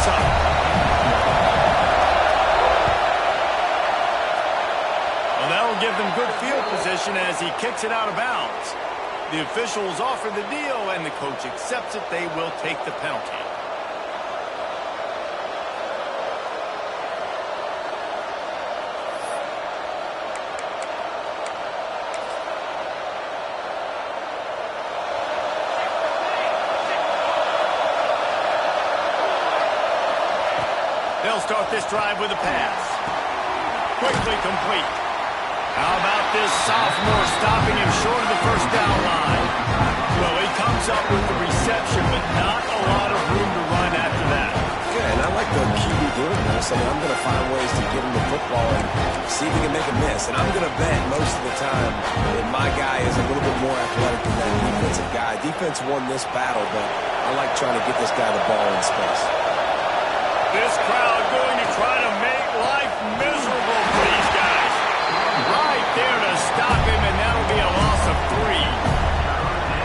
this up. Well, that'll give them good field position as he kicks it out of bounds. The officials offer the deal, and the coach accepts it. They will take the penalty. They'll start this drive with a pass. Quickly complete. How about this sophomore stopping him short of the first down line? Well, he comes up with the reception, but not a lot of room to run after that. Yeah, and I like the QB doing this. I mean, I'm going to find ways to get him the football and see if he can make a miss. And I'm going to bet most of the time that my guy is a little bit more athletic than that defensive guy. Defense won this battle, but I like trying to get this guy the ball in space. This crowd going to try to make life miserable for these guys. Right there to stop him, and that'll be a loss of 3.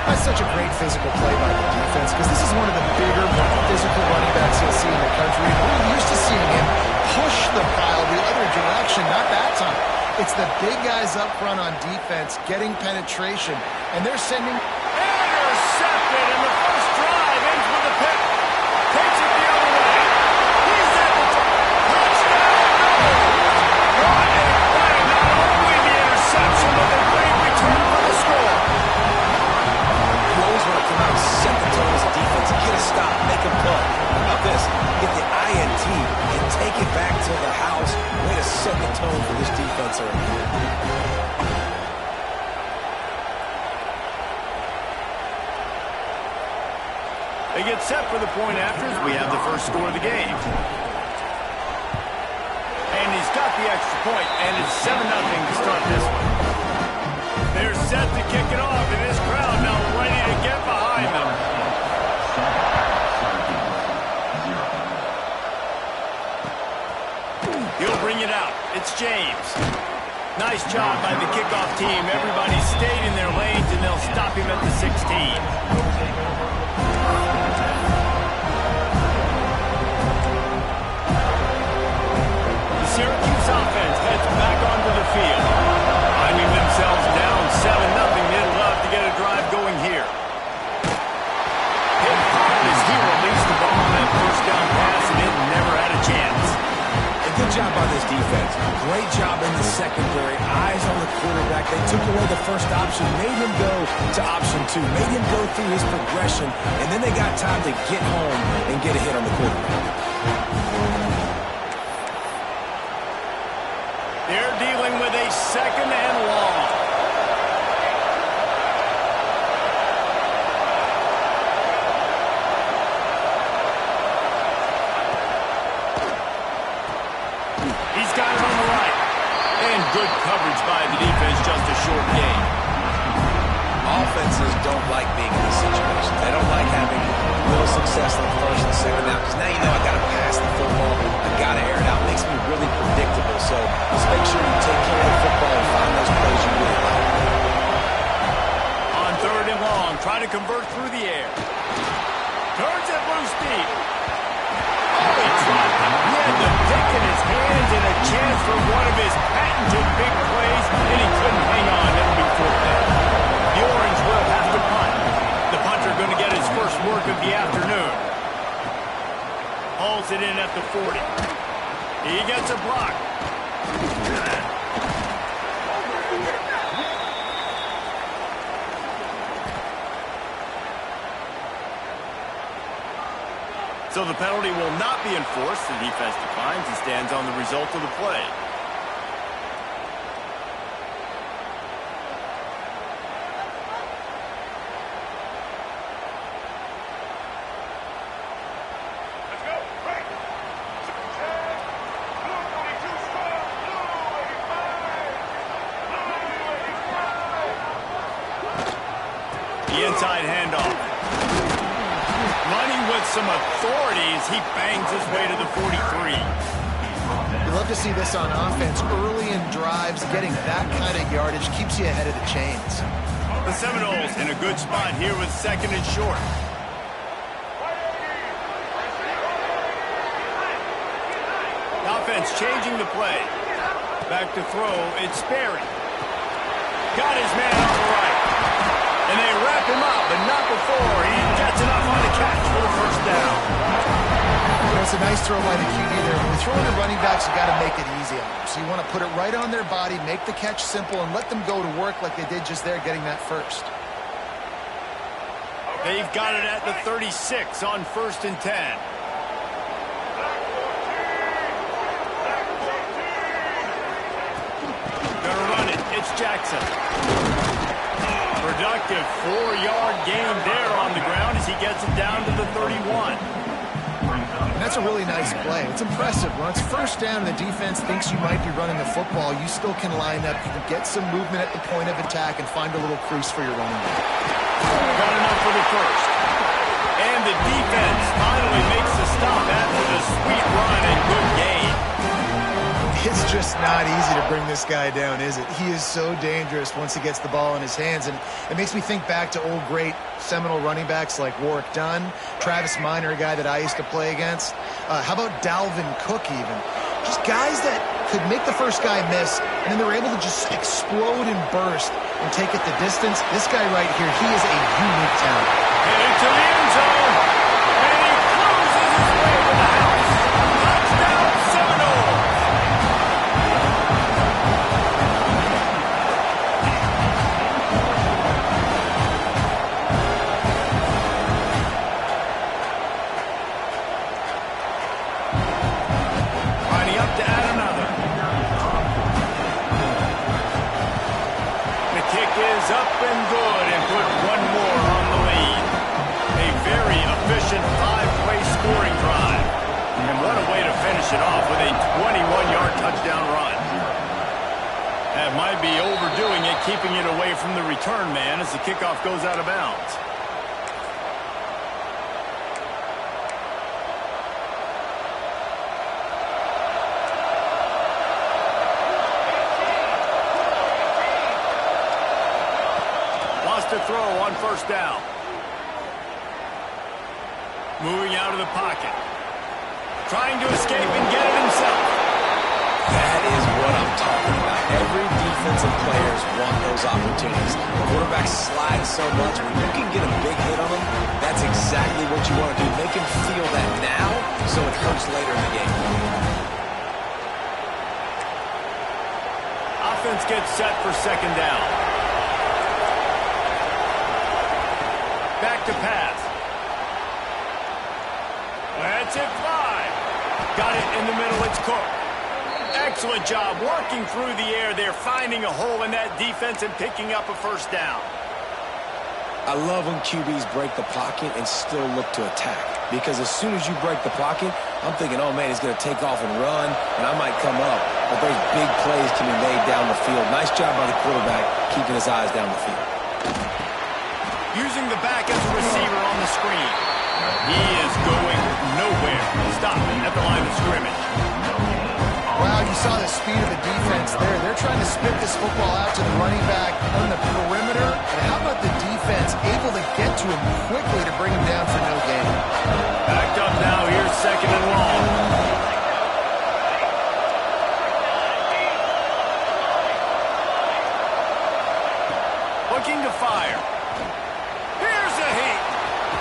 That's such a great physical play by the defense because this is one of the bigger, more physical running backs you'll see in the country. We're used to seeing him push the pile the other direction, not that time. It's the big guys up front on defense getting penetration, and they're sending... Intercepted, and the first drive ends with a pick. Takes it the other way. He's at the touchdown. What a play. Not only the interception, but the great return for the score. You always want to come out and set the tone as a defense. Get a stop, make a play. How about this? Get the INT and take it back to the house. Way to set the tone for this defense early. They get set for the point afters. We have the first score of the game. And he's got the extra point, and it's 7-0 to start this one. They're set to kick it off, and this crowd now ready to get behind them. He'll bring it out. It's James. Nice job by the kickoff team. Everybody stayed in their lanes, and they'll stop him at the 16. Syracuse offense heads back onto the field. Finding themselves down 7-0, they'd love to get a drive going here. Hit hard as he released the ball on that first down pass, and it never had a chance. A good job by this defense. Great job in the secondary. Eyes on the quarterback. They took away the first option, made him go to option 2, made him go through his progression, and then they got time to get home and get a hit on the quarterback. They're dealing with a second and long. He's got it on the right. And good coverage by the defense, just a short gain. Offenses don't like being in this situation. They don't like having little success on first and second down because now you know I got to pass the football. I got to air it out. It makes me really predictable. So let's make sure you take care of the football and find those plays you really like. On 3rd and long, trying to convert through the air. Turns it loose deep. Oh, he tried. He had the pick in his hands and a chance for one of his patented big plays, and he couldn't hang on. It'll be 4th down. The Orange will have to punt. The punter going to get his first work of the afternoon. Hauls it in at the 40. He gets a block. So the penalty will not be enforced. The defense declines and stands on the result of the play. The inside handoff. Running with some authority as he bangs his way to the 43. You love to see this on offense early in drives. Getting that kind of yardage keeps you ahead of the chains. The Seminoles in a good spot here with 2nd and short. defense changing the play. Back to throw, it's Sperry. Got his man on the right. And they wrap him up, but not before he gets enough on the catch for the first down. It's a nice throw by the QB there. When you're throwing to running backs, you got to make it easy on them. So you want to put it right on their body, make the catch simple, and let them go to work like they did just there, getting that first. They've got it at the 36 on 1st and 10. Gonna run it. It's Jackson. Productive 4-yard gain there on the ground as he gets it down to the 31. And that's a really nice play. It's impressive. When it's first down and the defense thinks you might be running the football, you still can line up. You can get some movement at the point of attack and find a little crease for your running back. Got enough for the first. And the defense finally makes a stop after the sweet run and good gain. It's just not easy to bring this guy down, is it? He is so dangerous once he gets the ball in his hands. And it makes me think back to old great seminal running backs like Warwick Dunn, Travis Minor, a guy that I used to play against. How about Dalvin Cook even? Just guys that could make the first guy miss, and then they were able to just explode and burst and take it the distance. This guy right here, he is a unique talent. And into the end zone. And he closes his way to the house. Touchdown Seminoles. Lining up to add another. The kick is up and good and put one more on the lead. A very efficient 5-play scoring drive. And what a way to finish it off with a 21-yard touchdown run. That might be overdoing it, keeping it away from the return man as the kickoff goes out of bounds. To throw on 1st down. Moving out of the pocket. Trying to escape and get it himself. That is what I'm talking about. Every defensive players want those opportunities. The quarterback slides so much. When you can get a big hit on him, that's exactly what you want to do. Make him feel that now so it hurts later in the game. Offense gets set for 2nd down. Back to pass. Let's it fly. Got it in the middle. It's Cook. Excellent job working through the air there, finding a hole in that defense and picking up a 1st down. I love when QBs break the pocket and still look to attack. Because as soon as you break the pocket, I'm thinking, oh, man, he's going to take off and run, and I might come up. But those big plays can be made down the field. Nice job by the quarterback keeping his eyes down the field. Using the back as a receiver on the screen. He is going nowhere. Stop at the line of scrimmage. Wow, you saw the speed of the defense there. They're trying to spit this football out to the running back on the perimeter. And how about the defense able to get to him quickly to bring him down for no gain? Backed up now. Here's 2nd and long. Looking to fire. Here's a heat.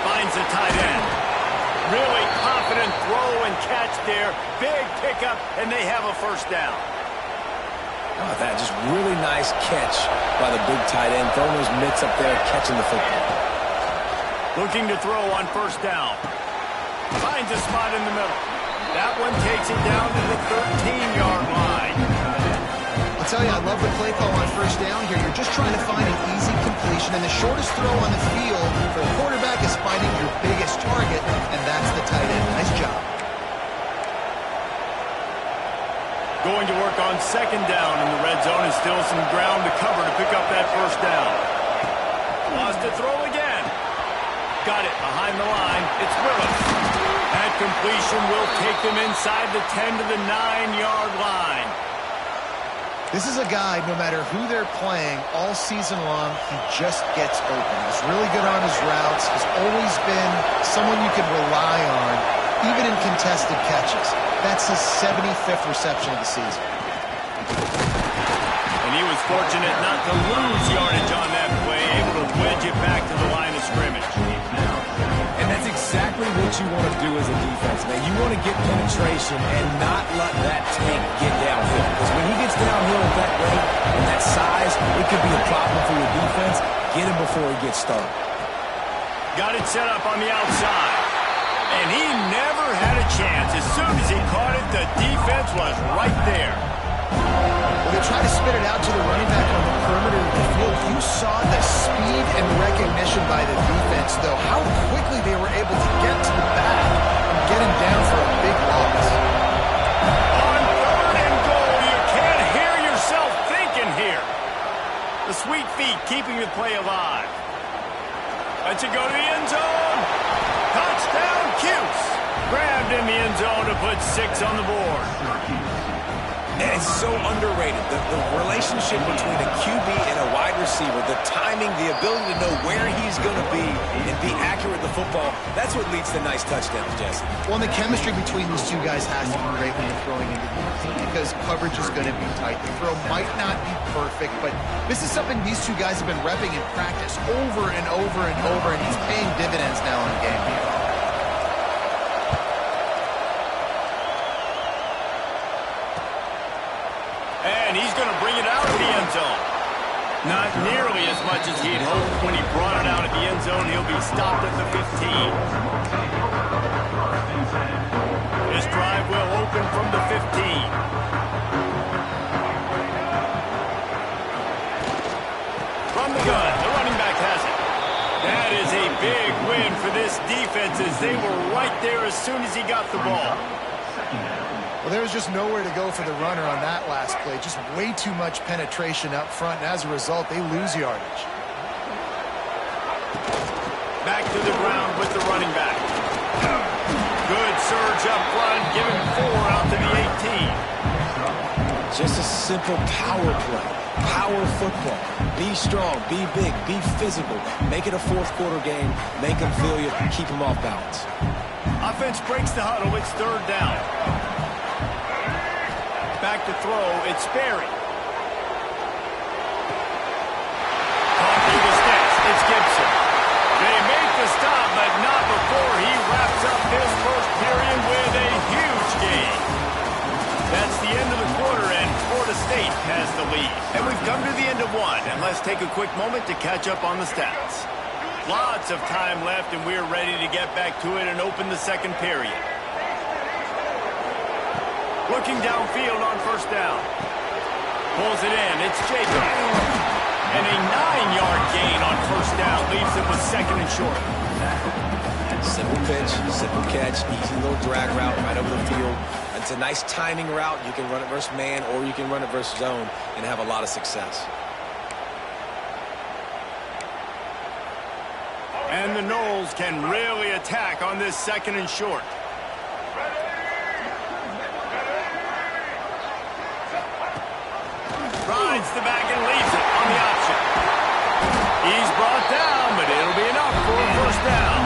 Finds the tight end. Really confident throw and catch there. Big pickup, and they have a 1st down. Oh, that just really nice catch by the big tight end. Throwing those mitts up there, catching the football. Looking to throw on 1st down. Finds a spot in the middle. That one takes it down to the 13-yard line. I'll tell you, I love the play call on 1st down here. You're just trying to find an easy completion, and the shortest throw on the field for a quarterback is finding your biggest target, and that's the tight end. Nice job. Going to work on 2nd down in the red zone, and still some ground to cover to pick up that 1st down. Lost to throw again. Got it behind the line. It's Willis. That completion will take them inside the 10 to the 9-yard line. This is a guy, no matter who they're playing, all season long, he just gets open. He's really good on his routes. He's always been someone you can rely on. even in contested catches. That's his 75th reception of the season. And he was fortunate not to lose yardage on that play, able to wedge it back to the line of scrimmage. And that's exactly what you want to do as a defense, man. You want to get penetration and not let that tank get downhill. Because when he gets downhill at that rate and that size, it could be a problem for your defense. Get him before he gets started. Got it set up on the outside. And he never had a chance. As soon as he caught it, the defense was right there. Well, they tried to spit it out to the running back on the perimeter of the field. You saw the speed and recognition by the defense, though, how quickly they were able to get to the back and get him down for a big loss. On 3rd and goal, you can't hear yourself thinking here. The sweet feet keeping the play alive. Lets it go to the end zone. Touchdown, Cuse. Grabbed in the end zone to put 6 on the board. And it's so underrated. The relationship between a QB and a wide receiver, the timing, the ability to know where he's going to be and be accurate with the football, that's what leads to nice touchdowns, Jesse. Well, and the chemistry between these two guys has to be great when you're throwing into the field because coverage is going to be tight. The throw might not be perfect, but this is something these two guys have been repping in practice over and over and over, and he's paying dividends now in the game. And he's going to bring it out of the end zone. Not nearly as much as he had hoped when he brought it out of the end zone. He'll be stopped at the 15. This drive will open from the 15. From the gun, the running back has it. That is a big win for this defense as they were right there as soon as he got the ball. Well, there was just nowhere to go for the runner on that last play. Just way too much penetration up front, and as a result, they lose yardage. Back to the ground with the running back. Good surge up front, giving 4 out to the 18. Just a simple power play. Power football. Be strong, be big, be physical. Make it a fourth-quarter game. Make them feel you, keep them off balance. Offense breaks the huddle. It's 3rd down. Back to throw, it's Sperry. Caught through the sticks, it's Gibson. They make the stop, but not before he wraps up this first period with a huge gain. That's the end of the quarter, and Florida State has the lead. And we've come to the end of one, and let's take a quick moment to catch up on the stats. Lots of time left, and we're ready to get back to it and open the second period. Looking downfield on 1st down. Pulls it in. It's Jacob. And a 9-yard gain on 1st down leaves him with 2nd and short. Simple pitch, simple catch, easy little drag route right over the field. It's a nice timing route. You can run it versus man or you can run it versus zone and have a lot of success. And the Noles can really attack on this 2nd and short. Rides the back and leaves it on the option. He's brought down, but it'll be enough for a 1st down.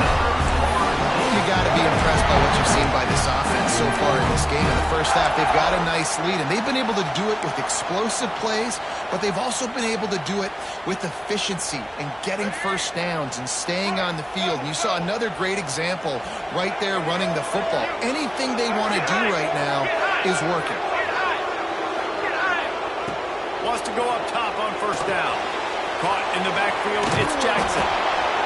You got to be impressed by what you've seen by this offense so far in this game. In the first half, they've got a nice lead, and they've been able to do it with explosive plays, but they've also been able to do it with efficiency and getting 1st downs and staying on the field. And you saw another great example right there running the football. Anything they want to do right now is working. Wants to go up top on 1st down. Caught in the backfield, it's Jackson.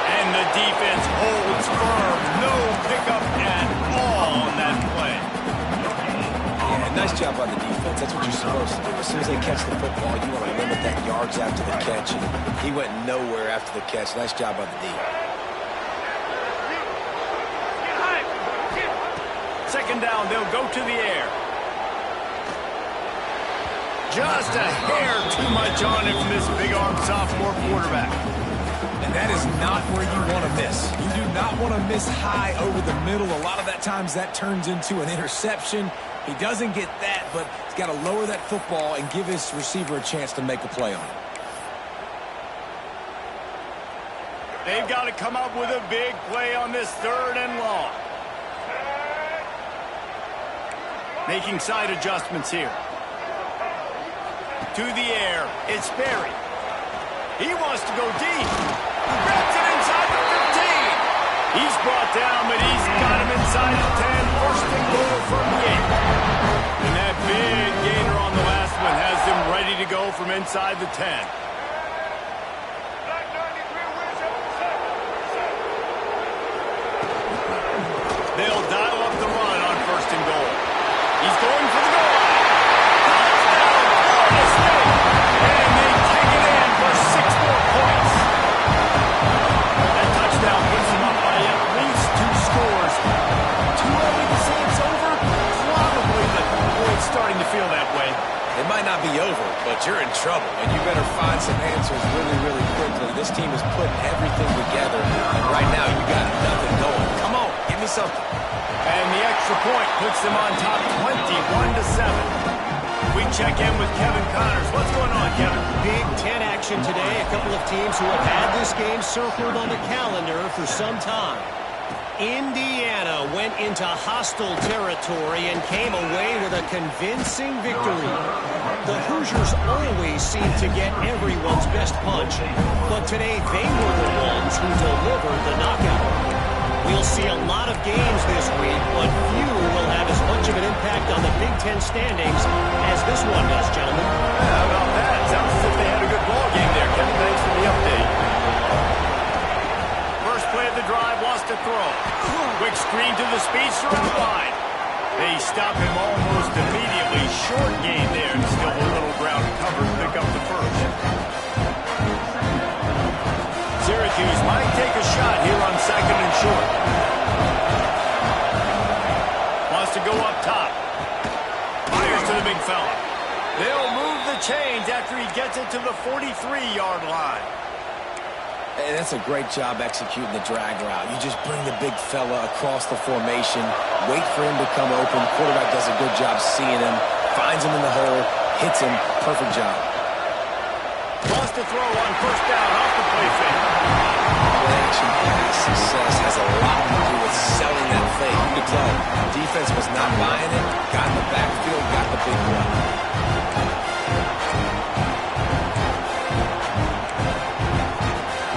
And the defense holds firm. No pickup at all on that play. Yeah, nice job by the defense. That's what you're supposed to do. As soon as they catch the football, you want to limit that yards after the catch. And he went nowhere after the catch. Nice job by the D. 2nd down, they'll go to the air. Just a hair too much on it from this big-arm sophomore quarterback. And that is not where you want to miss. You do not want to miss high over the middle. A lot of that times that turns into an interception. He doesn't get that, but he's got to lower that football and give his receiver a chance to make a play on it. They've got to come up with a big play on this 3rd and long. Making side adjustments here. To the air. It's Berry. He wants to go deep. He grabs it inside the 15. He's brought down, but he's got him inside the 10. First and goal from the 8. And that big gainer on the last one has him ready to go from inside the 10. They'll dial up the run on first and goal. He's going for the goal line. Touchdown, Florida State. And they take it in for 6 more points. That touchdown puts them up by at least 2 scores. Too early to say it's over? Probably, but boy, it's starting to feel that way. It might not be over, but you're in trouble, and you better find some answers really, really quickly. This team is putting everything together, and right now you got nothing going. Come on, give me something. And the extra point puts them on top 21-7. We check in with Kevin Connors. What's going on, Kevin? Big Ten action today. A couple of teams who have had this game circled on the calendar for some time. Indiana went into hostile territory and came away with a convincing victory. The Hoosiers always seem to get everyone's best punch, but today they were the ones who delivered the knockout. We'll see a lot of games this week, but few will have as much of an impact on the Big Ten standings as this one does, gentlemen. How about that? Sounds as if they had a good ball game there, Kevin. Thanks for the update. First play of the drive, wants to throw. Quick screen to the speedster out wide. They stop him almost immediately. Short gain there. Still a little ground to cover to pick up the first. Syracuse might take a shot here on second and short. Wants to go up top. Fires to the big fella. They'll move the chains after he gets it to the 43-yard line. And that's a great job executing the drag route. You just bring the big fella across the formation, wait for him to come open. Quarterback does a good job seeing him, finds him in the hole, hits him. Perfect job. Wants to throw on first down off the play fake. Action pass success has a lot to do with selling that fake. You could tell defense was not buying it, got in the backfield, got the big one.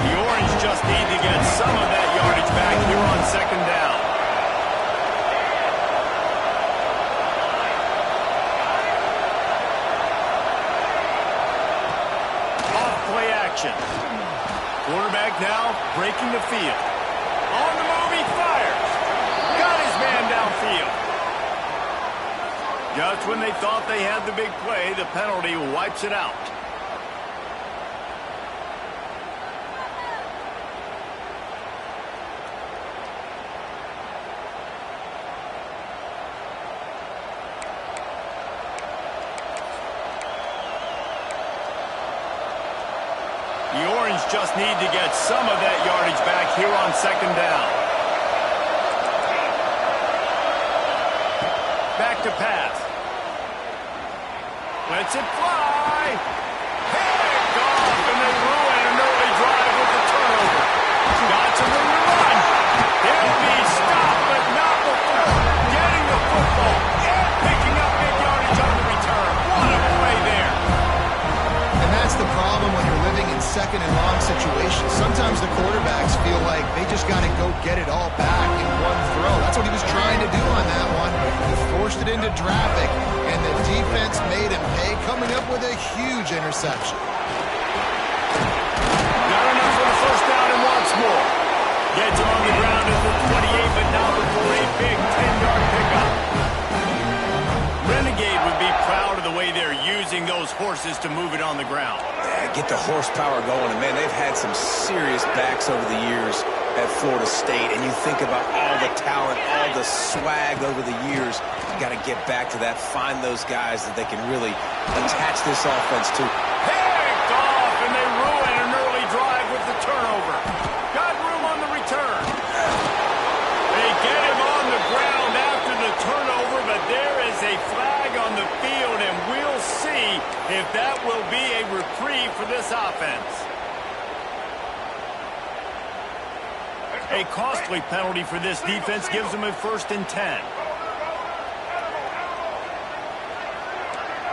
The Orange just need to get some of that yardage back here on second down. Off-play action. Quarterback now breaking the field. On the move, he fires. Got his man downfield. Just when they thought they had the big play, the penalty wipes it out. The Orange just need to get some of that yardage back here on second down. Back to pass. Lets it fly. Picked off, and they ruin an early drive with the turnover. Got some room to run. They'll be stopped, but not before getting the football and picking up big yardage on the return. What a play there. And that's the problem when you're living in second and long situations. Sometimes the quarterbacks feel like they just got to go get it all back in one throw. That's what he was trying to do on that one. He forced it into traffic, and the defense made him pay, coming up with a huge interception. Got enough for the first down and wants more. Gets him on the ground at the 28, but now before a big 10-yard pickup. Renegade would be proud of the way they're using those horses to move it on the ground. Yeah, get the horsepower going. And, man, they've had some serious backs over the years at Florida State. And you think about all the talent, all the swag over the years. You got to get back to that. Find those guys that they can really attach this offense to. Picked off, and they ruin an early drive with the turnover. Got room on the return. They get him on the ground after the turnover, but there is a flag on the field, and we'll see if that will be a reprieve for this offense. A costly penalty for this defense gives them a 1st and 10.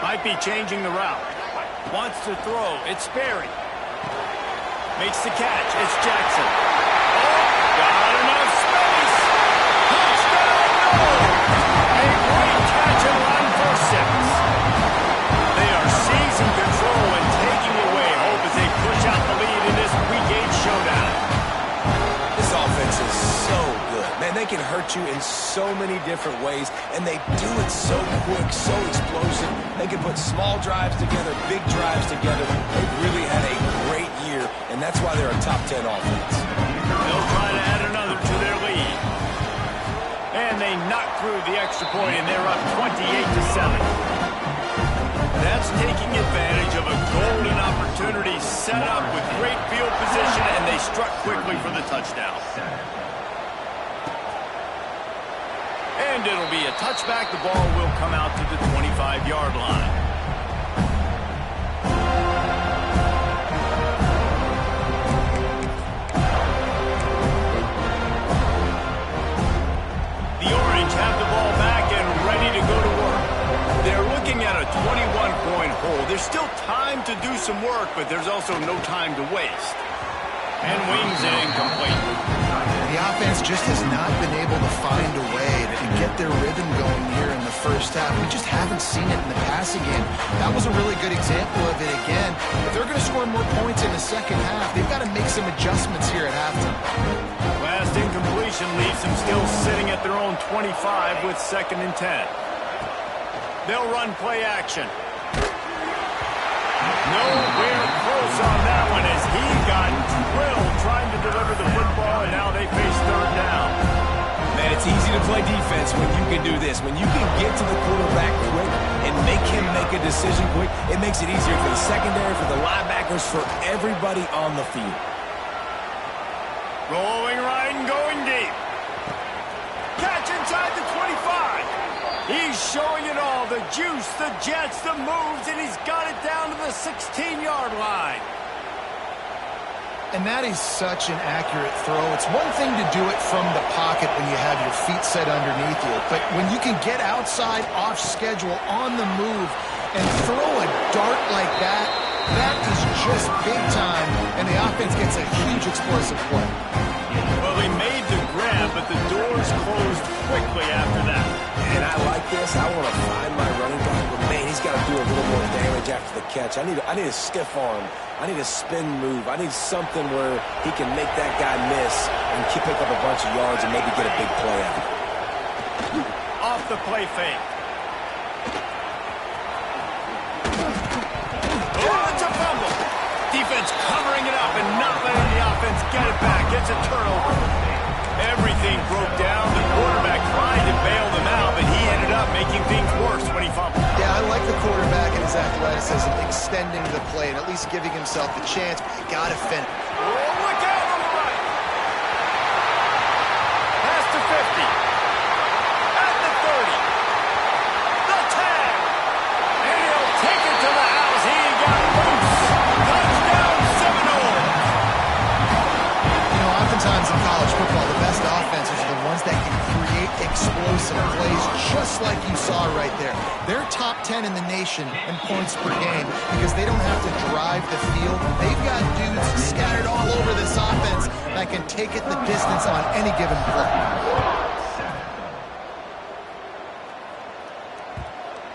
Might be changing the route. Wants to throw. It's Sperry. Makes the catch. It's Jackson. Oh, got enough space. Touchdown, no! A great catch and line for 6. They are seizing control and taking away hope as they push out the lead in this Week 8 showdown. This offense is so good. Man, they can hurt you in so many different ways, and they do it so quick, so explosive. They can put small drives together, big drives together. They've really had a great year, and that's why they're a top 10 offense. They'll try to add another to their lead. And they knock through the extra point, and they're up 28-7. That's taking advantage of a golden opportunity set up with great field position, and they struck quickly for the touchdown. And it'll be a touchback. The ball will come out to the 25-yard line. The Orange have the ball back and ready to go to work. They're looking at a 21-point hole. There's still time to do some work, but there's also no time to waste. And wings it incomplete. The offense just has not been able to find a way to get their rhythm going here in the first half. We just haven't seen it in the passing game. That was a really good example of it again. If they're going to score more points in the second half, they've got to make some adjustments here at halftime. Last incompletion leaves them still sitting at their own 25 with 2nd and 10. They'll run play action. Nowhere close on that one as he got drilled trying to deliver the football, and now they face 3rd down. Man, it's easy to play defense when you can do this. When you can get to the quarterback quick and make him make a decision quick, it makes it easier for the secondary, for the linebackers, for everybody on the field. Rolling right and going deep. Catch inside the 25. He's showing it all, the juice, the jets, the moves, and he's got it down to the 16-yard line. And that is such an accurate throw. It's one thing to do it from the pocket when you have your feet set underneath you, but when you can get outside, off schedule, on the move, and throw a dart like that, that is just big time, and the offense gets a huge explosive play. Well, they made the grab, but the doors closed quickly after that. And I like this. I want to find my running back, but man, he's got to do a little more damage after the catch. I need a stiff arm. I need a spin move. I need something where he can make that guy miss and pick up a bunch of yards and maybe get a big play out of it. Off the play fake. Oh, it's a fumble. Defense covering it up and not letting the offense get it back. It's a turnover. Everything broke down. The quarterback tried to bail them out, but he ended up making things worse when he fumbled. Yeah, I like the quarterback and his athleticism extending the play and at least giving himself the chance, but you got to finish. Oh, look out on the right. Pass to 50. At the 30. The tag. And he'll take it to the house. He got loose. Touchdown Seminoles. You know, oftentimes in college football, the best offenses are the ones that can create explosive plays just like you saw right there. They're top 10 in the nation in points per game because they don't have to drive the field. They've got dudes scattered all over this offense that can take it the distance on any given play.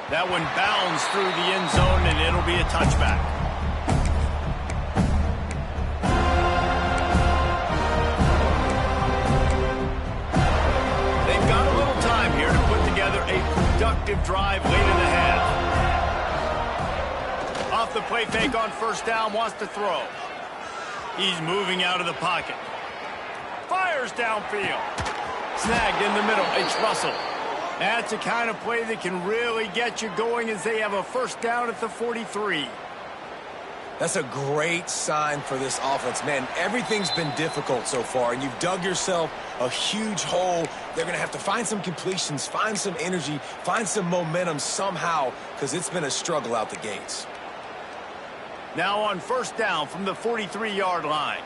That one bounds through the end zone, and it'll be a touchback. They've got a little time here to put together a productive drive late in the half. Off the play fake on 1st down, wants to throw. He's moving out of the pocket. Fires downfield. Snagged in the middle. It's Russell. That's the kind of play that can really get you going as they have a 1st down at the 43. That's a great sign for this offense. Man, everything's been difficult so far, and you've dug yourself a huge hole. They're going to have to find some completions, find some energy, find some momentum somehow, because it's been a struggle out the gates. Now on 1st down from the 43-yard line.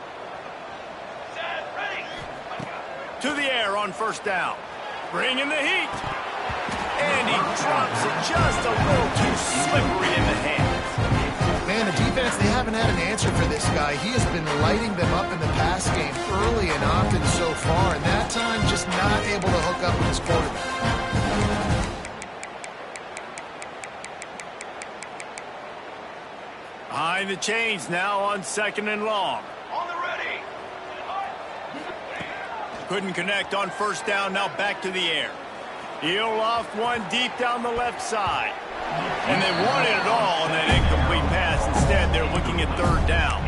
To the air on 1st down. Bringing the heat. And he drops it just a little too slippery in the hands. Man, the defense, they haven't had an answer for this guy. He has been lighting them up in the pass game early and often so far, and that time just not able to hook up with his quarterback. Behind the chains now on 2nd and long. On the ready. Couldn't connect on 1st down, now back to the air. He'll loft one deep down the left side. And they wanted it all on that incomplete pass. Instead, they're looking at 3rd down.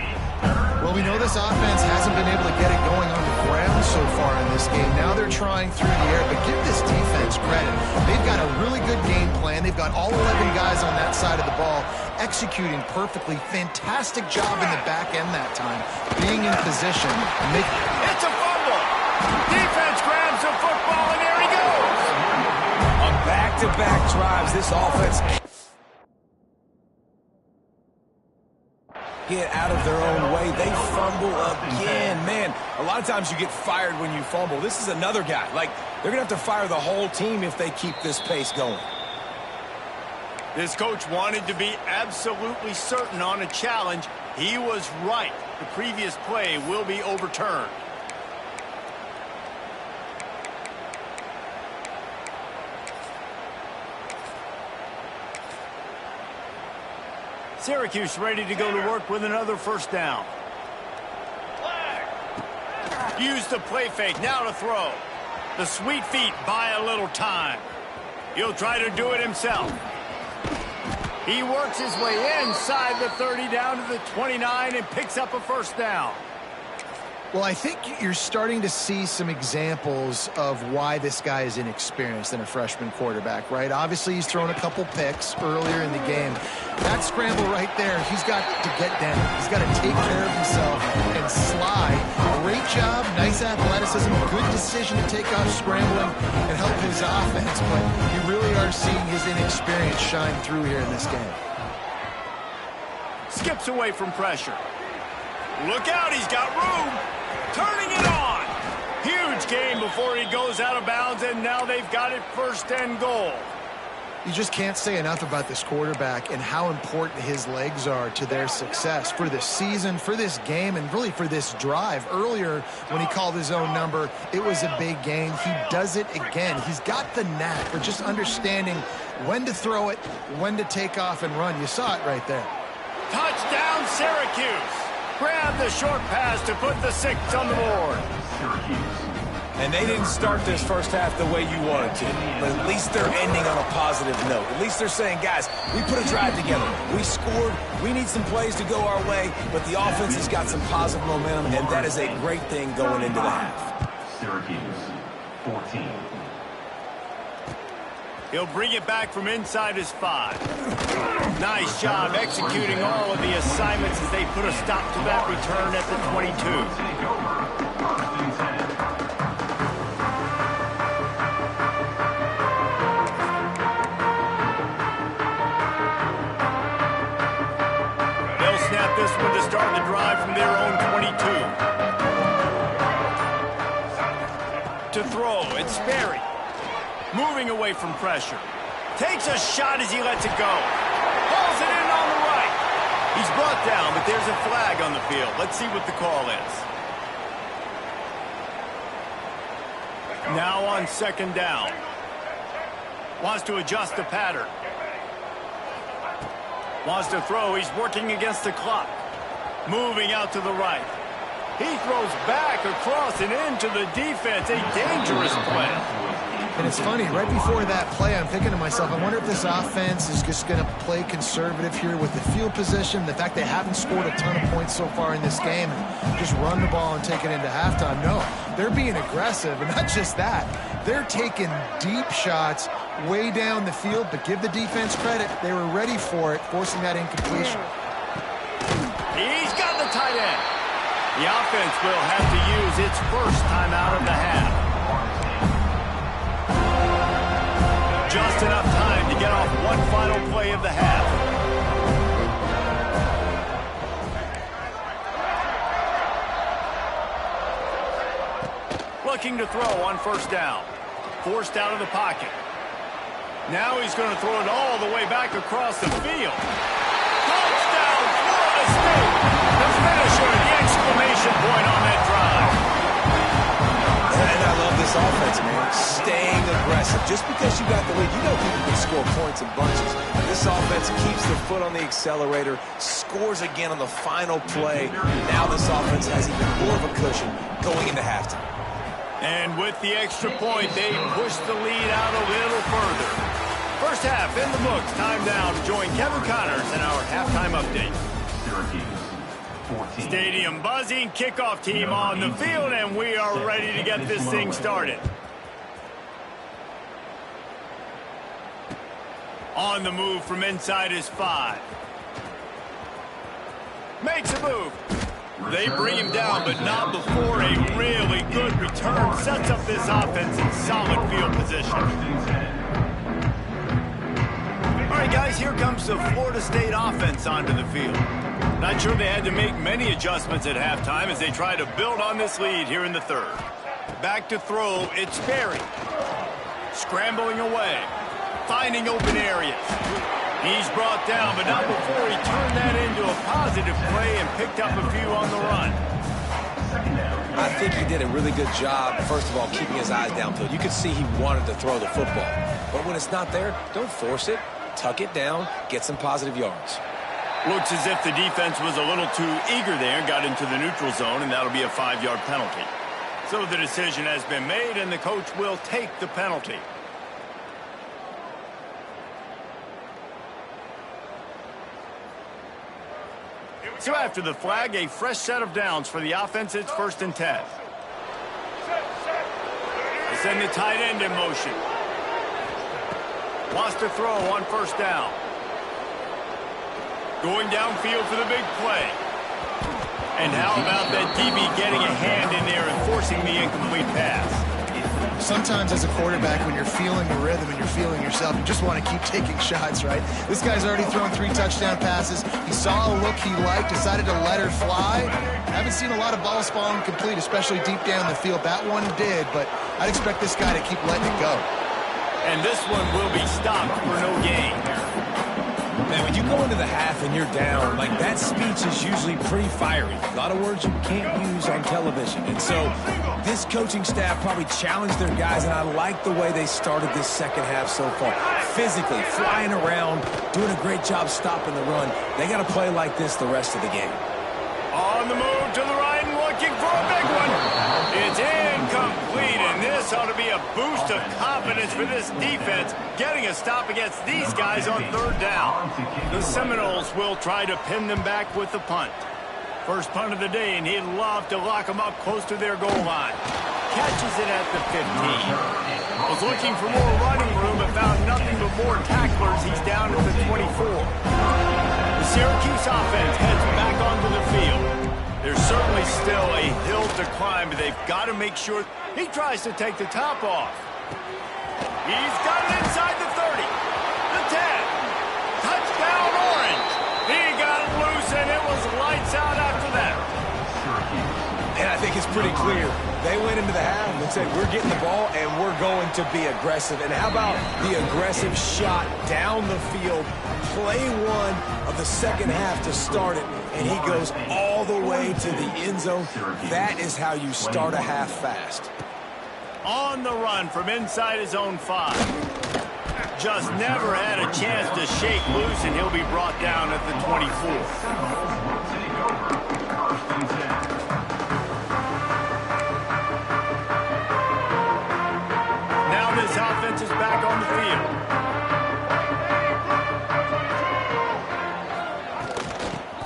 Well, we know this offense hasn't been able to get it going on the ground so far in this game. Now they're trying through the air, but give this defense credit. They've got a really good game plan. They've got all 11 guys on that side of the ball executing perfectly. Fantastic job in the back end that time, being in position. It's a fumble. Defense grabs the football, and there he goes. On back-to-back drives, this offense get out of their own way. They fumble again. Man, a lot of times you get fired when you fumble. This is another guy. Like, they're going to have to fire the whole team if they keep this pace going. This coach wanted to be absolutely certain on a challenge. He was right. The previous play will be overturned. Syracuse ready to go to work with another 1st down. Use the play fake, now to throw. The sweet feet buy a little time. He'll try to do it himself. He works his way inside the 30 down to the 29 and picks up a 1st down. Well, I think you're starting to see some examples of why this guy is inexperienced in a freshman quarterback, right? Obviously, he's thrown a couple picks earlier in the game. That scramble right there, he's got to get down. He's got to take care of himself and slide. Great job, nice athleticism, good decision to take off scrambling and help his offense, but you really are seeing his inexperience shine through here in this game. Skips away from pressure. Look out, he's got room. Turning it on. Huge gain before he goes out of bounds, and now they've got it 1st and goal. You just can't say enough about this quarterback and how important his legs are to their success for this season, for this game, and really for this drive. Earlier, when he called his own number, it was a big gain. He does it again. He's got the knack for just understanding when to throw it, when to take off and run. You saw it right there. Touchdown, Syracuse. Grab the short pass to put the 6 on the board. And they didn't start this 1st half the way you wanted to, but at least they're ending on a positive note. At least they're saying, guys, we put a drive together. We scored. We need some plays to go our way, but the offense has got some positive momentum, and that is a great thing going into the half. Syracuse, 14. He'll bring it back from inside his 5. Nice job executing all of the assignments as they put a stop to that return at the 22. They'll snap this one to start the drive from their own 22. To throw, it's Sperry. Moving away from pressure. Takes a shot as he lets it go. Pulls it in on the right. He's brought down, but there's a flag on the field. Let's see what the call is. Now on 2nd down. Wants to adjust the pattern. Wants to throw. He's working against the clock. Moving out to the right. He throws back across and into the defense. A dangerous play. And it's funny, right before that play, I'm thinking to myself, I wonder if this offense is just going to play conservative here with the field position, the fact they haven't scored a ton of points so far in this game, and just run the ball and take it into halftime. No, they're being aggressive, and not just that. They're taking deep shots way down the field, but give the defense credit. They were ready for it, forcing that incompletion. He's got the tight end. The offense will have to use its 1st timeout of the half. Just enough time to get off one final play of the half. Looking to throw on 1st down. Forced out of the pocket. Now he's going to throw it all the way back across the field. Touchdown, Florida State. The finisher, the exclamation point on that drive. And I love this offense, man. Staying aggressive. Just because you got the lead, you know people can score points in bunches. This offense keeps the foot on the accelerator, scores again on the final play. Now this offense has even more of a cushion going into halftime. And with the extra point, they push the lead out a little further. First half in the books. Time now to join Kevin Connors in our halftime update. Stadium buzzing, kickoff team on the field, and we are ready to get this thing started. On the move from inside his 5. Makes a move. They bring him down, but not before a really good return sets up this offense in solid field position. All right, guys, here comes the Florida State offense onto the field. Not sure they had to make many adjustments at halftime as they try to build on this lead here in the third. Back to throw, it's Berry. Scrambling away, finding open areas. He's brought down, but not before he turned that into a positive play and picked up a few on the run. I think he did a really good job, first of all, keeping his eyes downfield. You could see he wanted to throw the football. But when it's not there, don't force it. Tuck it down, get some positive yards. Looks as if the defense was a little too eager there, got into the neutral zone, and that'll be a 5-yard penalty. So the decision has been made, and the coach will take the penalty. So after the flag, a fresh set of downs for the offense. It's 1st and 10. They send the tight end in motion. Wants to throw on 1st down. Going downfield for the big play. And how about that DB getting a hand in there and forcing the incomplete pass? Sometimes as a quarterback, when you're feeling the rhythm and you're feeling yourself, you just want to keep taking shots, right? This guy's already thrown 3 touchdown passes. He saw a look he liked, decided to let her fly. I haven't seen a lot of balls falling complete, especially deep down the field. That one did, but I'd expect this guy to keep letting it go. And this one will be stopped for no gain. Man, when you go into the half and you're down, like that speech is usually pretty fiery. A lot of words you can't use on television. And so this coaching staff probably challenged their guys, and I like the way they started this second half so far. Physically, flying around, doing a great job stopping the run. They got to play like this the rest of the game. On the move to the right and looking for a big one. It's incomplete, and this ought to be a boost of confidence for this defense, getting a stop against these guys on 3rd down. The Seminoles will try to pin them back with the punt. First punt of the day, and he'd love to lock them up close to their goal line. Catches it at the 15. Was looking for more running room, but found nothing but more tacklers. He's down at the 24. The Syracuse offense heads back onto the field. There's certainly still a hill to climb, but they've got to make sure. He tries to take the top off. He's got it inside the 30, the 10. Touchdown, Orange. He got it loose, and it was lights out after that. And I think it's pretty clear. They went into the half and said, we're getting the ball, and we're going to be aggressive. And how about the aggressive shot down the field? Play 1 of the second half to start it, and he goes all the way to the end zone. That is how you start a half fast. On the run from inside his own 5. Just never had a chance to shake loose, and he'll be brought down at the 24. Now this offense is back on the field.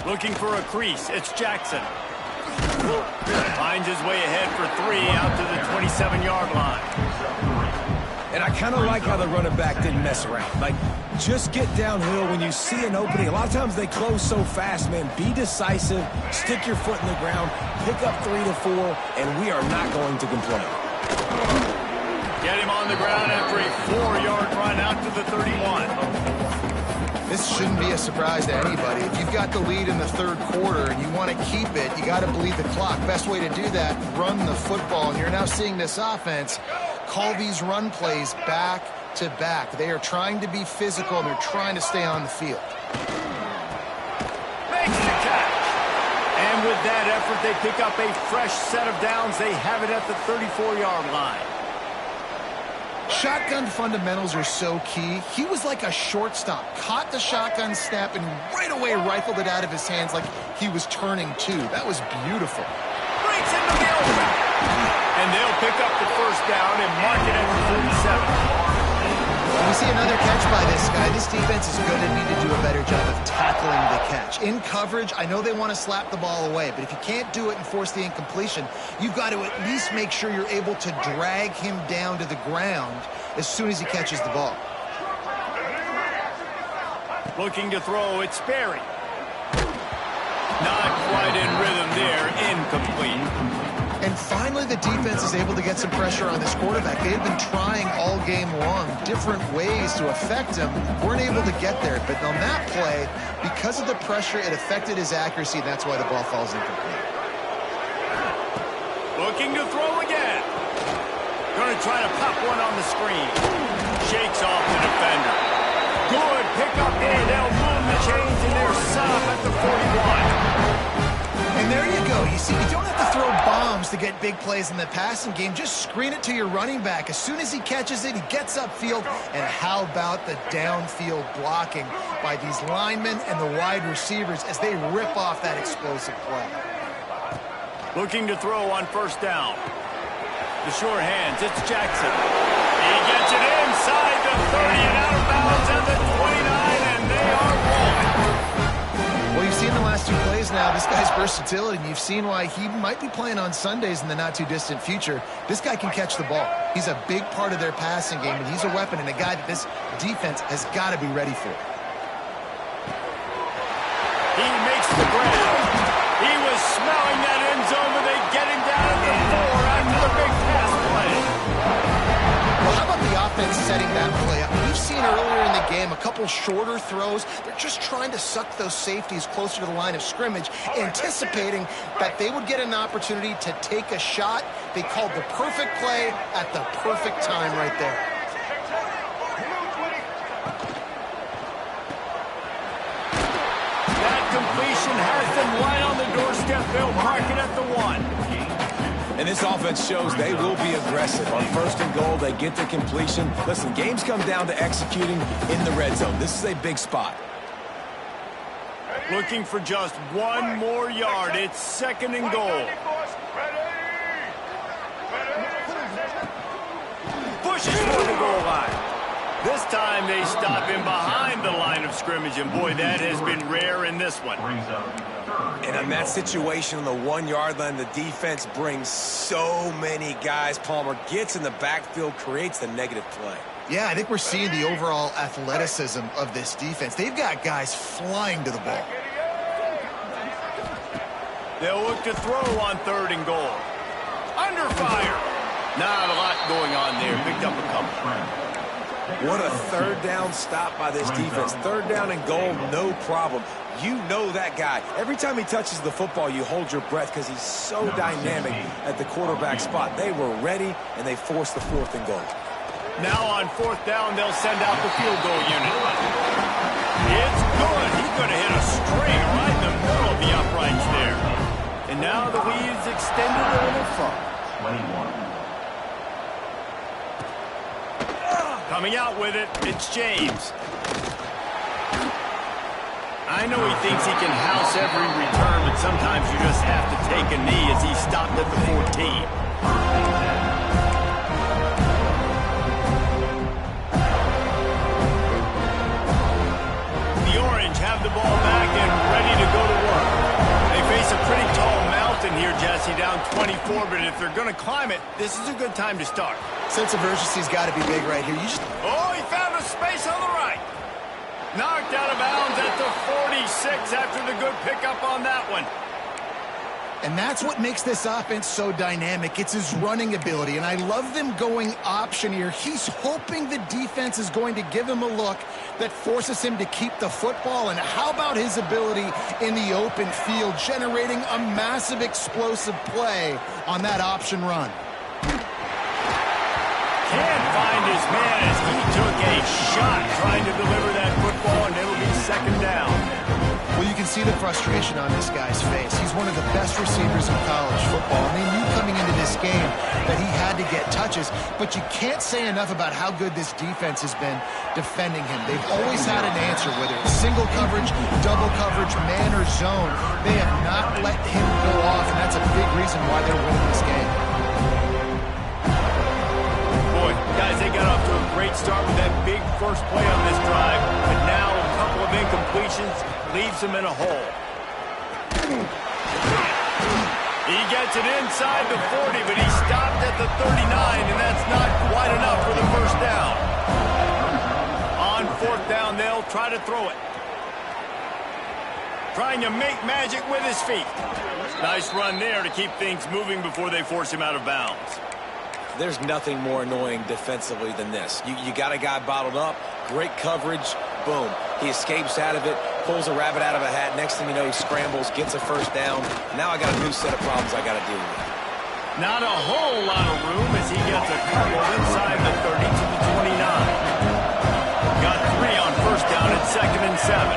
Looking for a crease. It's Jackson. Finds his way ahead for 3 out to the 27-yard line. And I kind of like how the running back didn't mess around. Like, just get downhill when you see an opening. A lot of times they close so fast, man. Be decisive. Stick your foot in the ground. Pick up 3 to 4, and we are not going to complain. Get him on the ground after a 4-yard run out to the 31. This shouldn't be a surprise to anybody. If you've got the lead in the 3rd quarter and you want to keep it, you got to bleed the clock. Best way to do that, run the football. And you're now seeing this offense call these run plays back back-to-back. They are trying to be physical, and they're trying to stay on the field. Makes the catch. And with that effort, they pick up a fresh set of downs. They have it at the 34-yard line. Shotgun fundamentals are so key. He was like a shortstop, caught the shotgun snap, and right away rifled it out of his hands like he was turning two. That was beautiful. Breaks into the open. And they'll pick up the first down and mark it at the 37. When we see another catch by this guy, this defense is going to need to do a better job of tackling the catch. In coverage, I know they want to slap the ball away, but if you can't do it and force the incompletion, you've got to at least make sure you're able to drag him down to the ground as soon as he catches the ball. Looking to throw, it's Sperry. Not quite in rhythm there, incomplete. And finally, the defense is able to get some pressure on this quarterback. They had been trying all game long different ways to affect him. Weren't able to get there. But on that play, because of the pressure, it affected his accuracy, and that's why the ball falls incomplete. Looking to throw again. Going to try to pop one on the screen. Shakes off the defender. Good pickup there. They'll move the chains, and they're set up at the 41. And there you go. You see, you don't have to throw bombs to get big plays in the passing game. Just screen it to your running back. As soon as he catches it, he gets upfield. And how about the downfield blocking by these linemen and the wide receivers as they rip off that explosive play. Looking to throw on first down. The short hands, it's Jackson. He gets it inside the 30 and out of bounds at the 29, and they are rolling. Well, you've seen the last two plays now, this guy's versatility, and you've seen why he might be playing on Sundays in the not-too-distant future. This guy can catch the ball. He's a big part of their passing game, and he's a weapon and a guy that this defense has got to be ready for. He makes the grab. He was smelling that end zone, but they get him down at the 4 after the big pass play. Well, how about the offense setting that play up? We've seen earlier in the game a couple shorter throws. They're just trying to suck those safeties closer to the line of scrimmage, anticipating that they would get an opportunity to take a shot. They called the perfect play at the perfect time right there. That completion has them right on the doorstep. They'll park it at the 1. And this offense shows they will be aggressive. On first and goal, they get the completion. Listen, games come down to executing in the red zone. This is a big spot. Looking for just one more yard. It's second and goal. Pushes for the goal line. This time they stop him behind the line of scrimmage, and boy, that has been rare in this one. And in that situation on the 1-yard line, the defense brings so many guys. Palmer gets in the backfield, creates the negative play. Yeah, I think we're seeing the overall athleticism of this defense. They've got guys flying to the ball. They'll look to throw on third and goal. Under fire. Not a lot going on there. Picked up a couple. What a third down stop by this defense. Third down and goal, no problem. You know that guy. Every time he touches the football, you hold your breath because he's so dynamic at the quarterback spot. They were ready, and they forced the fourth and goal. Now on fourth down, they'll send out the field goal unit. It's good. He's going to hit a string right in the middle of the uprights there. And now the lead's extended a little further. 21. Coming out with it, it's James. I know he thinks he can house every return, but sometimes you just have to take a knee as he stopped at the 14. The Orange have the ball back and ready to go to work. They face a pretty tall mountain here, Jesse, down 24, but if they're going to climb it, this is a good time to start. Sense of urgency's got to be big right here. Oh, he found a space on the right. Knocked out of bounds at the 46 after the good pickup on that one. And that's what makes this offense so dynamic. It's his running ability, and I love them going option here. He's hoping the defense is going to give him a look that forces him to keep the football. And how about his ability in the open field, generating a massive explosive play on that option run? Can't find find his man as he took a shot trying to deliver that football, and it'll be second down. Well, you can see the frustration on this guy's face. He's one of the best receivers in college football, and they knew coming into this game that he had to get touches, but you can't say enough about how good this defense has been defending him. They've always had an answer, whether it's single coverage, double coverage, man, or zone. They have not let him go off, and that's a big reason why they're winning this game. Boy, guys, they got off to a great start with that big first play on this drive, but now a couple of incompletions leaves them in a hole. He gets it inside the 40, but he stopped at the 39, and that's not quite enough for the first down. On fourth down, they'll try to throw it. Trying to make magic with his feet. Nice run there to keep things moving before they force him out of bounds. There's nothing more annoying defensively than this. You got a guy bottled up, great coverage, boom. He escapes out of it, pulls a rabbit out of a hat. Next thing you know, he scrambles, gets a first down. Now I got a new set of problems I got to deal with. Not a whole lot of room as he gets a couple inside the 30 to the 29. Got 3 on first down at 2nd and 7.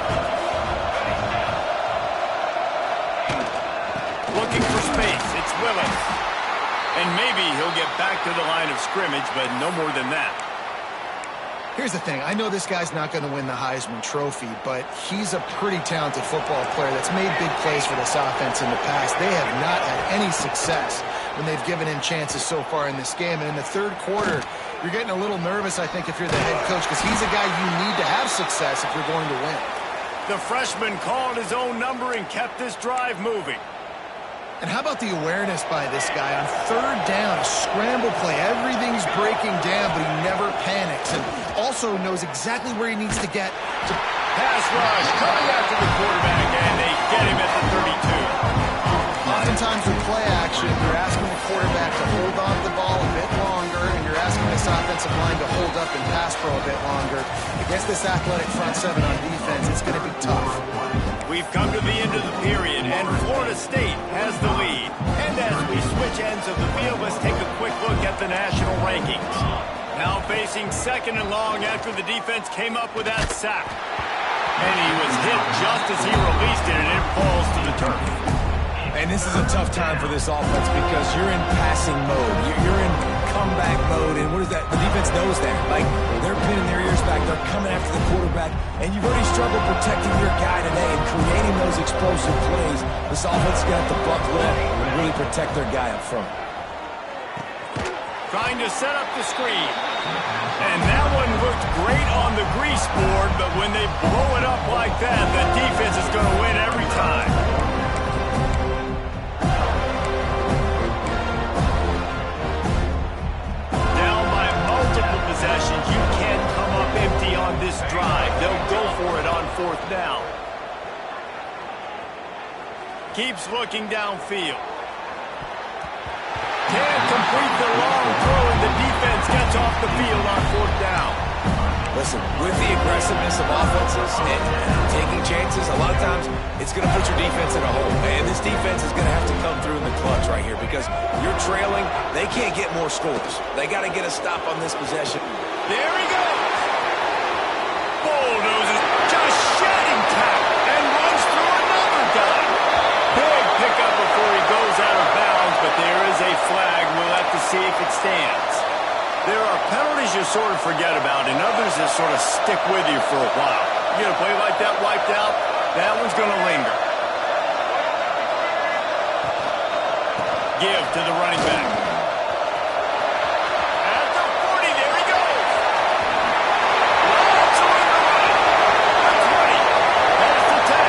Looking for space. It's Willis. And maybe he'll get back to the line of scrimmage, but no more than that. Here's the thing. I know this guy's not going to win the Heisman Trophy, but he's a pretty talented football player that's made big plays for this offense in the past. They have not had any success when they've given him chances so far in this game. And in the third quarter, you're getting a little nervous, I think, if you're the head coach, because he's a guy you need to have success if you're going to win. The freshman called his own number and kept this drive moving. And how about the awareness by this guy on third down, a scramble play. Everything's breaking down, but he never panics and also knows exactly where he needs to get to. Pass rush coming after the quarterback, and they get him at the 32. Oftentimes with play action, you're asking the quarterback to hold on to the ball a bit longer, and you're asking this offensive line to hold up and pass pro a bit longer. Against this athletic front seven on defense, it's going to be tough. We've come to the end of the period, and Florida State has the lead. And as we switch ends of the field, let's take a quick look at the national rankings. Now facing 2nd and long after the defense came up with that sack. And he was hit just as he released it, and it falls to the turf. And this is a tough time for this offense because you're in passing mode. You're in comeback mode, and what is that? The defense knows that. Like, they're pinning their ears back. They're coming after the quarterback, and you've already struggled protecting your guy today and creating those explosive plays. This offense is going to have to buckle up and really protect their guy up front. Trying to set up the screen. And that one looked great on the grease board, but when they blow it up like that, the defense is going to win every time. Possessions, you can't come up empty on this drive. They'll go for it on fourth down. Keeps looking downfield. Can't complete the long throw, and the defense gets off the field on fourth down. Listen, with the aggressiveness of offenses and taking chances, a lot of times it's going to put your defense in a hole. And this defense is going to have to come through in the clutch right here because you're trailing. They can't get more scores. They got to get a stop on this possession. There he goes. Bulldozes, just shedding tackle, and runs through another guy. Big pickup before he goes out of bounds, but there is a flag. We'll have to see if it stands. There are penalties you sort of forget about, and others that sort of stick with you for a while. You get a play like that wiped out, that one's going to linger. Give to the running back. At the 40, there he goes. Lots of room to run. The 20, past the 10.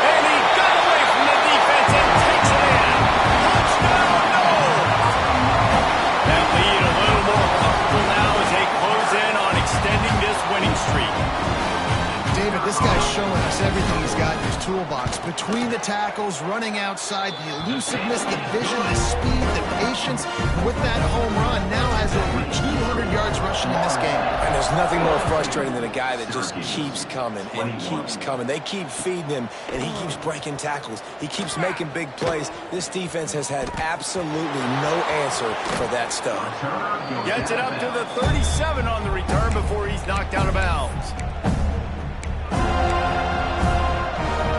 And he got away from the defense and takes it in. Touchdown, no! That lead a little more comfortable now as they close in on extending this winning streak. David, this guy's showing us everything he's got in his toolbox. Between the tackles, running outside, the elusiveness, the vision, the speed, the patience. With that home run, now has over 200 yards rushing in this game. And there's There's nothing more frustrating than a guy that just keeps coming and keeps coming. They keep feeding him, and he keeps breaking tackles. He keeps making big plays. This defense has had absolutely no answer for that stud. Gets it up to the 37 on the return before he's knocked out of bounds.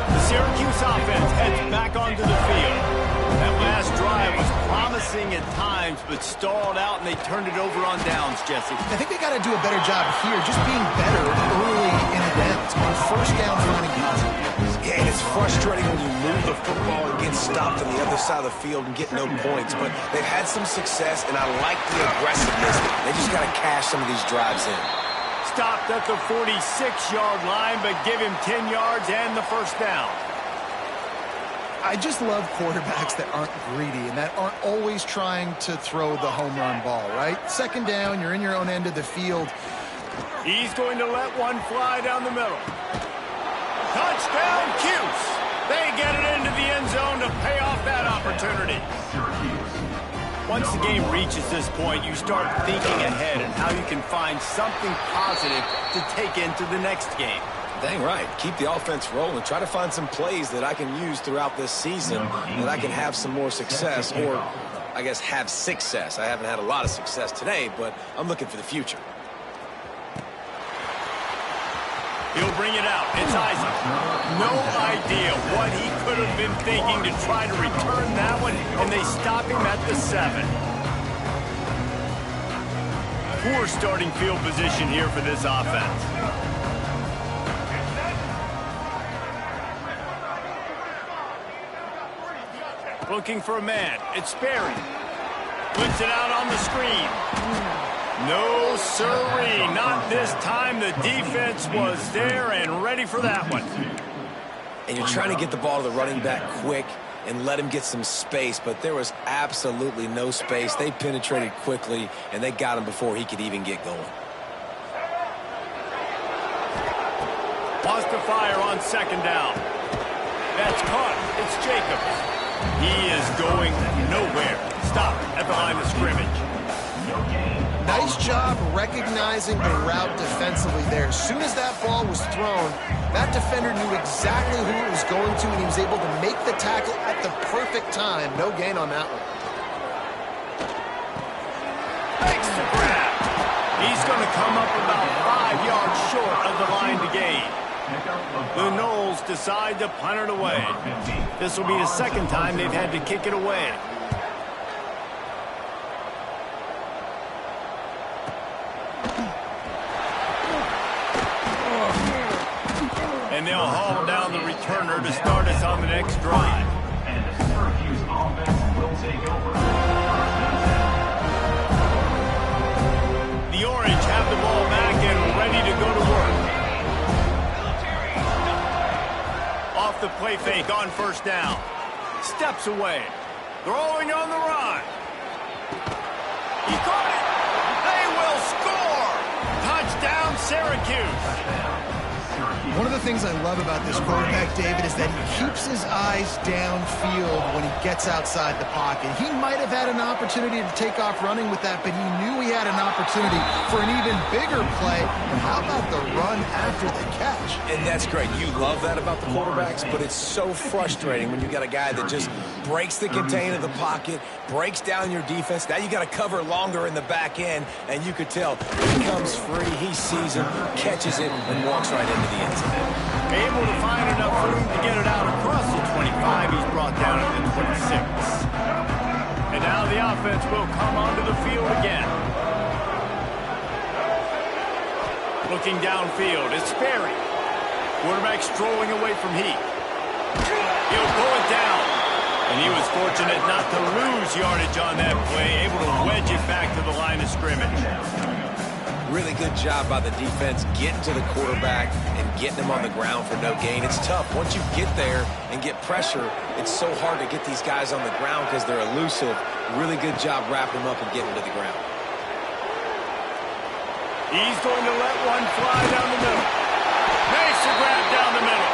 The Syracuse offense heads back onto the field. That last drive was promising at times, but stalled out, and they turned it over on downs, Jesse. I think they got to do a better job here, just being better early in a downs. On first down, finding positive yards. Yeah, and it's frustrating when you move the football and get stopped on the other side of the field and get no points. But they've had some success, and I like the aggressiveness. They just got to cash some of these drives in. Stopped at the 46-yard line, but give him 10 yards and the first down. I just love quarterbacks that aren't greedy and that aren't always trying to throw the home run ball, right? Second down, you're in your own end of the field. He's going to let one fly down the middle. Touchdown, Cuse. They get it into the end zone to pay off that opportunity. Once the game reaches this point, you start thinking ahead and how you can find something positive to take into the next game. Dang right. Keep the offense rolling. Try to find some plays that I can use throughout this season that I can have some more success, or I guess have success. I haven't had a lot of success today, but I'm looking for the future. He'll bring it out. It's Isaac. No idea what he could have been thinking to try to return that one, and they stop him at the 7. Poor starting field position here for this offense. Looking for a man. It's Sperry. Puts it out on the screen. No, sirree. Not this time. The defense was there and ready for that one. And you're trying to get the ball to the running back quick and let him get some space, but there was absolutely no space. They penetrated quickly, and they got him before he could even get going. Wants to fire on second down. That's caught. It's Jacobs. He is going nowhere. Stop at the line of scrimmage. Nice job recognizing the route defensively there. As soon as that ball was thrown, that defender knew exactly who it was going to, and he was able to make the tackle at the perfect time. No gain on that one. Makes the grab. He's going to come up about 5 yards short of the line to gain. The Noles decide to punt it away. This will be the second time they've had to kick it away. And they'll haul down the returner to start us on the next drive. And the Syracuse offense will take over. The Orange have the ball back and ready to go to work. Off the play fake on first down. Steps away. Throwing on the run. He caught it. They will score. Touchdown, Syracuse. One of the things I love about this quarterback, David, is that he keeps his eyes downfield when he gets outside the pocket. He might have had an opportunity to take off running with that, but he knew he had an opportunity for an even bigger play. And how about the run after the catch? And that's great. You love that about the quarterbacks, but it's so frustrating when you got a guy that just breaks the contain of the pocket, breaks down your defense. Now you got to cover longer in the back end, and you could tell he comes free, he sees him, catches it, and walks right into the end zone. Able to find enough room to get it out across the 25. He's brought down at the 26. And now the offense will come onto the field again. Looking downfield, it's Sperry. Quarterback strolling away from Heath. He'll pull it down. And he was fortunate not to lose yardage on that play, able to wedge it back to the line of scrimmage. Really good job by the defense getting to the quarterback and getting him on the ground for no gain. It's tough. Once you get there and get pressure, it's so hard to get these guys on the ground because they're elusive. Really good job wrapping them up and getting them to the ground. He's going to let one fly down the middle. Makes the grab down the middle.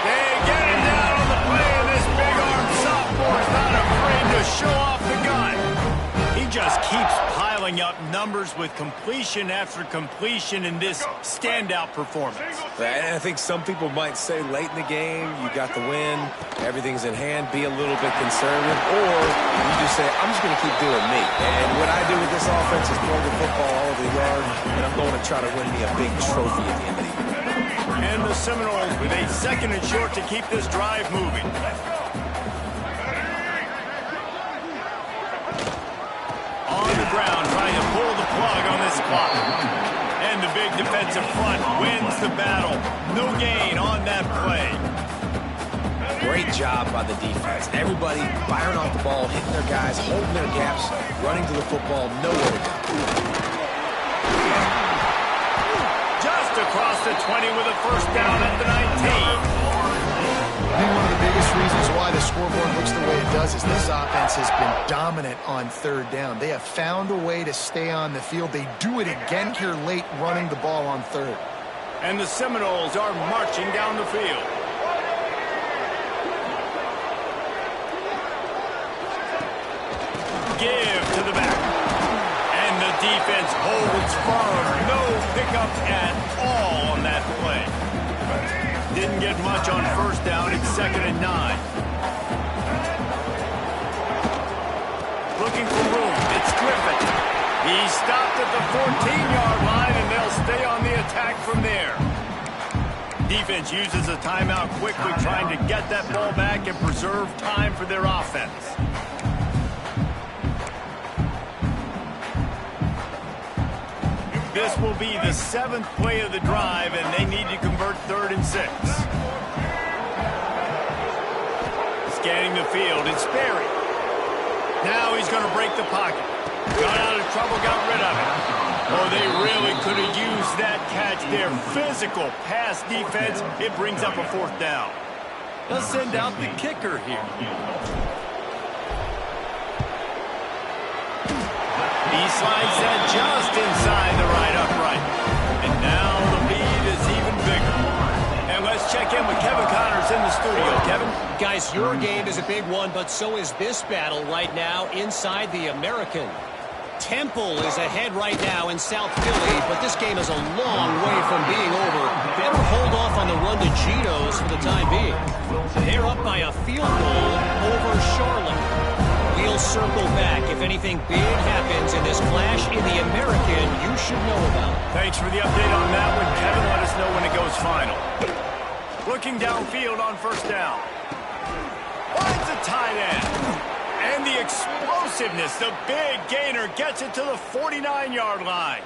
They get him down on the play, and this big-armed sophomore is not afraid to show off the gun. He just keeps piling piling up numbers with completion after completion in this standout performance. And I think some people might say late in the game, you got the win, everything's in hand, be a little bit conservative, or you just say, I'm just going to keep doing me. And what I do with this offense is throw the football all over the yard, and I'm going to try to win me a big trophy at the end of the year. And the Seminoles with a 2nd and short to keep this drive moving. On the ground, trying to pull the plug on this clock. And the big defensive front wins the battle. No gain on that play. Great job by the defense. Everybody firing off the ball, hitting their guys, holding their gaps, running to the football, nowhere to go. Just across the 20 with a first down at the 19. I think one of the biggest reasons why the scoreboard looks the way it does is this offense has been dominant on 3rd down. They have found a way to stay on the field. They do it again here late, running the ball on 3rd. And the Seminoles are marching down the field. Give to the back. And the defense holds firm. No pickup at all on that play. Didn't get much on first down. It's 2nd and 9. Looking for room. It's Griffin. He stopped at the 14-yard line, and they'll stay on the attack from there. Defense uses a timeout quickly, trying to get that ball back and preserve time for their offense. This will be the 7th play of the drive, and they need to convert 3rd and 6. Scanning the field, it's Sperry. Now he's going to break the pocket. Got out of trouble, got rid of it. Oh, they really could have used that catch there. Physical pass defense. It brings up a 4th down. They'll send out the kicker here. He slides that just inside the right upright. And now the lead is even bigger. And let's check in with Kevin Connors in the studio. Kevin? Guys, your game is a big one, but so is this battle right now inside the American. Temple is ahead right now in South Philly, but this game is a long way from being over. Better hold off on the run to Geno's for the time being. They're up by a field goal over Charlotte. We'll circle back if anything big happens in this clash in the American you should know about. Thanks for the update on that one, Kevin. Let us know when it goes final. Looking downfield on first down. Finds a tight end. And the explosiveness, the big gainer gets it to the 49-yard line.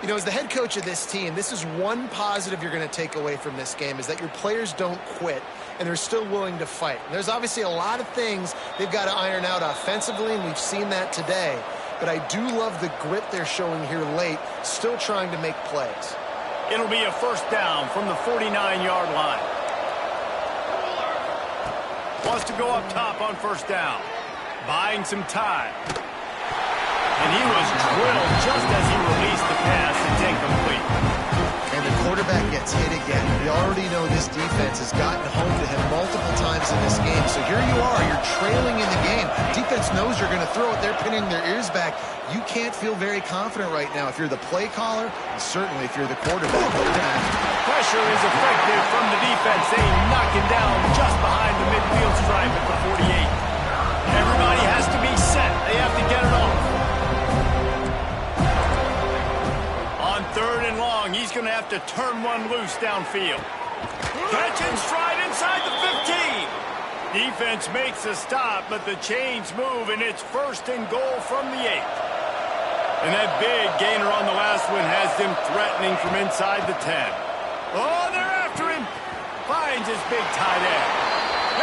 You know, as the head coach of this team, this is one positive you're going to take away from this game, is that your players don't quit and they're still willing to fight. And there's obviously a lot of things they've got to iron out offensively, and we've seen that today. But I do love the grit they're showing here late, still trying to make plays. It'll be a first down from the 49-yard line. Wants to go up top on first down. Buying some time. And he was drilled just as he released the pass. It's incomplete. And the quarterback gets hit again. We already know this defense has gotten home to him multiple times in this game. So here you are. You're trailing in the game. Defense knows you're going to throw it. They're pinning their ears back. You can't feel very confident right now if you're the play caller, and certainly if you're the quarterback. Pressure is effective from the defense. They knock him down just behind the midfield stripe at the 48. Everybody has to be set. They have to get it off. On 3rd and long, he's going to have to turn one loose downfield. Catch and stride inside the 15. Defense makes a stop, but the chains move, and it's 1st and goal from the 8. And that big gainer on the last one has them threatening from inside the 10. Oh, they're after him. Finds his big tight end.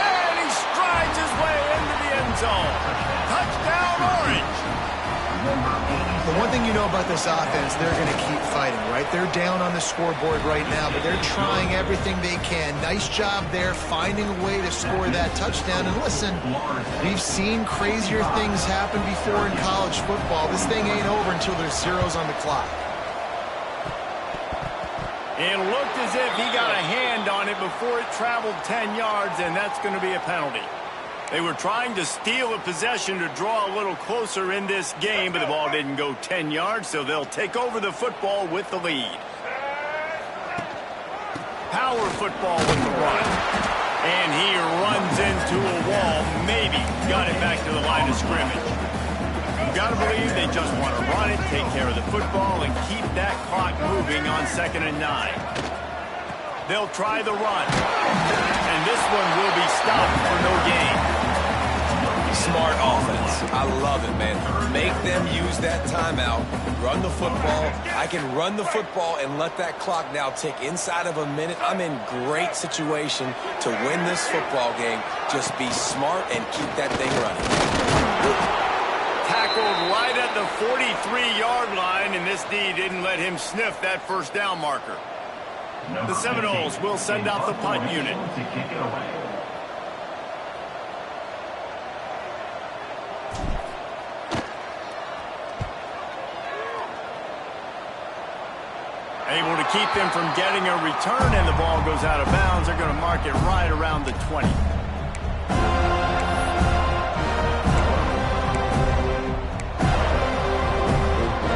And he strides his way into the end zone. Touchdown, Orange. The one thing you know about this offense, they're going to keep fighting, right? They're down on the scoreboard right now, but they're trying everything they can. Nice job there, finding a way to score that touchdown. And listen, we've seen crazier things happen before in college football. This thing ain't over until there's zeros on the clock. It looked as if he got a hand on it before it traveled 10 yards, and that's going to be a penalty. They were trying to steal a possession to draw a little closer in this game, but the ball didn't go 10 yards, so they'll take over the football with the lead. Power football with the run. And he runs into a wall. Maybe got it back to the line of scrimmage. You've got to believe they just want to run it, take care of the football, and keep that clock moving on 2nd and 9. They'll try the run. And this one will be stopped for no gain. Smart offense. I love it, man. Make them use that timeout. Run the football. I can run the football and let that clock now tick inside of a minute. I'm in great situation to win this football game. Just be smart and keep that thing running. Tackled right at the 43-yard line, and this D didn't let him sniff that first down marker. The Seminoles will send out the punt unit. To kick it away. Able to keep them from getting a return, and the ball goes out of bounds. They're going to mark it right around the 20.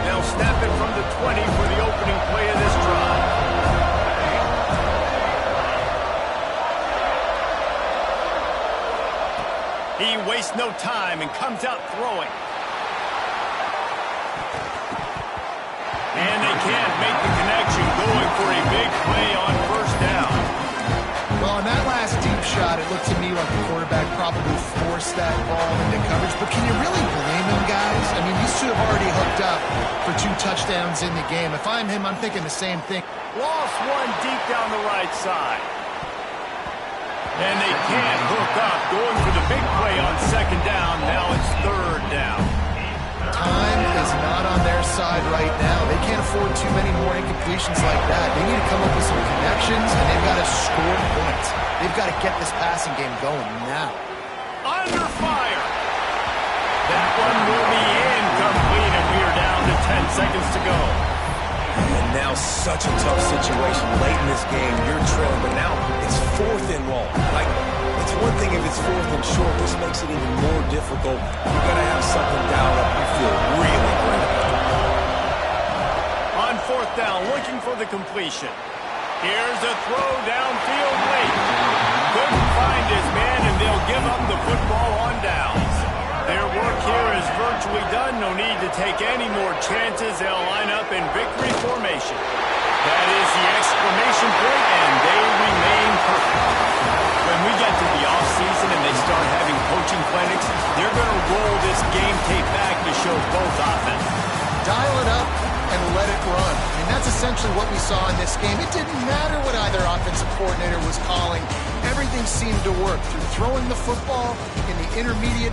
They'll snap it from the 20 for the opening play of this drive. He wastes no time and comes out throwing. And they can't make the connection, going for a big play on first down. Well, on that last deep shot, it looked to me like the quarterback probably forced that ball into coverage. But can you really blame him, guys? I mean, these two have already hooked up for 2 touchdowns in the game. If I'm him, I'm thinking the same thing. Lost one deep down the right side. And they can't hook up, going for the big play on 2nd down. Now it's 3rd down. Time is not on their side right now. They can't afford too many more incompletions like that. They need to come up with some connections, and they've got to score points. They've got to get this passing game going now. Under fire. That one will be incomplete, and we are down to 10 seconds to go. And now such a tough situation late in this game. You're trailing, but now it's 4th and long. Like, it's one thing if it's 4th and short. This makes it even more difficult. You've got to have something dialed up. You feel really great about it. On 4th down, looking for the completion. Here's a throw downfield late. Couldn't find his man, and they'll give up the football on downs. Their work here is virtually done. No need to take any more chances. They'll line up in victory formation. That is the exclamation point, and they remain perfect. When we get to the offseason and they start having coaching clinics, they're going to roll this game tape back to show both offenses. Dial it up and let it run. And that's essentially what we saw in this game. It didn't matter what either offensive coordinator was calling. Everything seemed to work through throwing the football in the intermediate